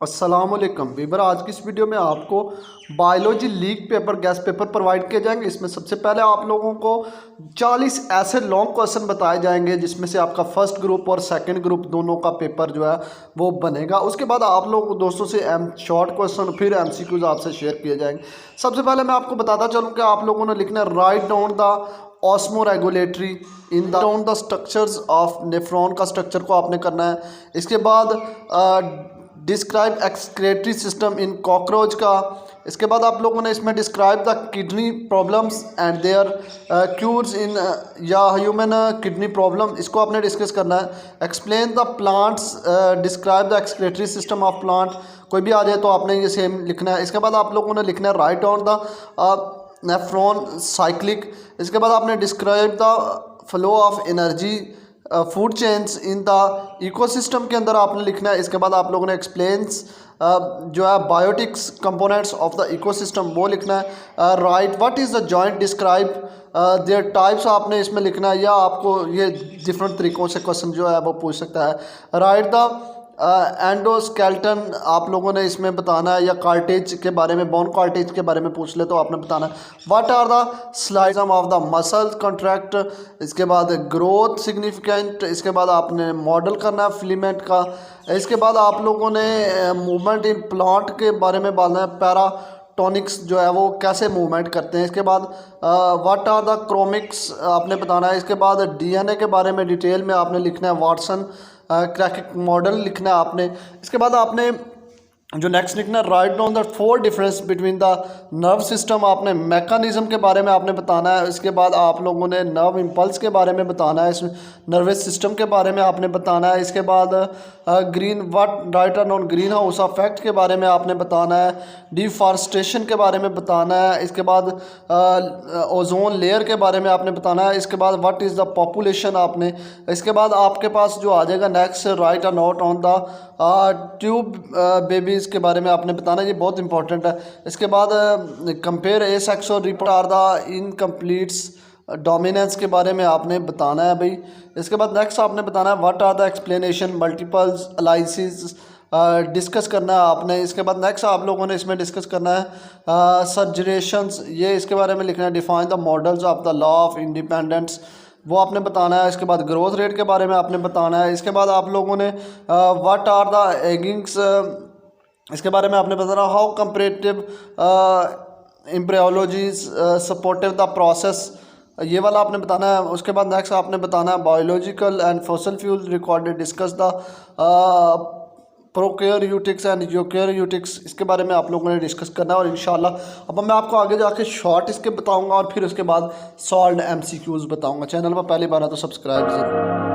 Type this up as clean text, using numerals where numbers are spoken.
अस्सलामुअलैकुम वीवर। आज की इस वीडियो में आपको biology league paper gas paper provide किए जाएंगे। इसमें सबसे पहले आप लोगों को 40 ऐसे लॉन्ग क्वेश्चन बताए जाएंगे जिसमें से आपका फर्स्ट ग्रुप और सेकंड ग्रुप दोनों का पेपर जो है वो बनेगा। उसके बाद आप लोग दोस्तों से शॉर्ट क्वेश्चन फिर MCQs आपसे शेयर किए जाएंगे। सबसे पहले मैं आपको बताता चलूँ कि आप लोगों ने लिखना है write down the osmoregulatory in the down the structures of nephron का स्ट्रक्चर को आपने करना है। इसके बाद describe excretory system in cockroach का। इसके बाद आप लोगों ने इसमें describe the kidney problems and their cures in या ह्यूमन किडनी प्रॉब्लम, इसको आपने डिस्कस करना है। Explain the plants, describe the excretory system of plant, कोई भी आ जाए तो आपने ये सेम लिखना है। इसके बाद आप लोगों ने लिखना है right on the nephron cyclic. इसके बाद आपने describe the flow of energy food chains in the ecosystem के अंदर आपने लिखना है। इसके बाद आप लोगों ने एक्सप्लेन्स जो है biotics components of the ecosystem वो लिखना है। Right what is the joint describe their types आपने इसमें लिखना है, या आपको ये डिफरेंट तरीक़ों से क्वेश्चन जो है वो पूछ सकता है। राइट द एंडोस्केल्टन आप लोगों ने इसमें बताना है, या कार्टेज के बारे में, बोन कार्टेज के बारे में पूछ ले तो आपने बताना है। व्हाट आर द स्लाइजम ऑफ द मसल कॉन्ट्रैक्ट। इसके बाद ग्रोथ सिग्निफिकेंट। इसके बाद आपने मॉडल करना है फिलामेंट का। इसके बाद आप लोगों ने मूवमेंट इन प्लांट के बारे में बताना है, पैराटोनिक्स जो है वो कैसे मूवमेंट करते हैं। इसके बाद व्हाट आर द क्रोमिक्स आपने बताना है। इसके बाद DNA के बारे में डिटेल में आपने लिखना है, वाटसन क्रैकिंग मॉडल लिखना है आपने। इसके बाद आपने जो नेक्स्ट लिखना है write down the 4 difference between the nerve system, आपने मैकेनिज्म के बारे में आपने बताना है। इसके बाद आप लोगों ने नर्व इम्पल्स के बारे में बताना है, इस नर्वस सिस्टम के बारे में आपने बताना है। इसके बाद green what right on green house effect के बारे में आपने बताना है, डिफॉरेस्टेशन के बारे में बताना है। इसके बाद ओजोन लेयर के बारे में आपने बताना है। इसके बाद व्हाट इज़ द पॉपुलेशन आपने। इसके बाद आपके पास जो आ जाएगा next right a note on the tube babies के बारे में आपने बताना, ये बहुत इंपॉर्टेंट है। इसके बाद कंपेयर ए सेक्स और रिपोर्ट आर द इनकम्प्लीट्स डोमिनेंस के बारे में आपने बताना है भाई। इसके बाद नेक्स्ट आपने बताना है what are the explanation multiples analysis discuss करना है आपने। इसके बाद नेक्स्ट आप लोगों ने इसमें डिस्कस करना है सर्जरेशंस, ये इसके बारे में लिखना है। Define the models of the law of independence वो आपने बताना है। इसके बाद ग्रोथ रेट के बारे में आपने बताना है। इसके बाद आप लोगों ने व्हाट आर द एगिंग्स, इसके बारे में आपने बताना। How comparative embryology supportive the process, ये वाला आपने बताना है। उसके बाद नेक्स्ट आपने बताना है biological and fossil fuel recorded discuss the prokaryotics and eukaryotics, इसके बारे में आप लोगों ने डिस्कस करना है। और इंशाल्लाह अब मैं आपको आगे जाके शॉर्ट इसके बताऊंगा और फिर उसके बाद सॉल्व MCQs बताऊंगा। चैनल पर पहली बार है तो सब्सक्राइब जरूर।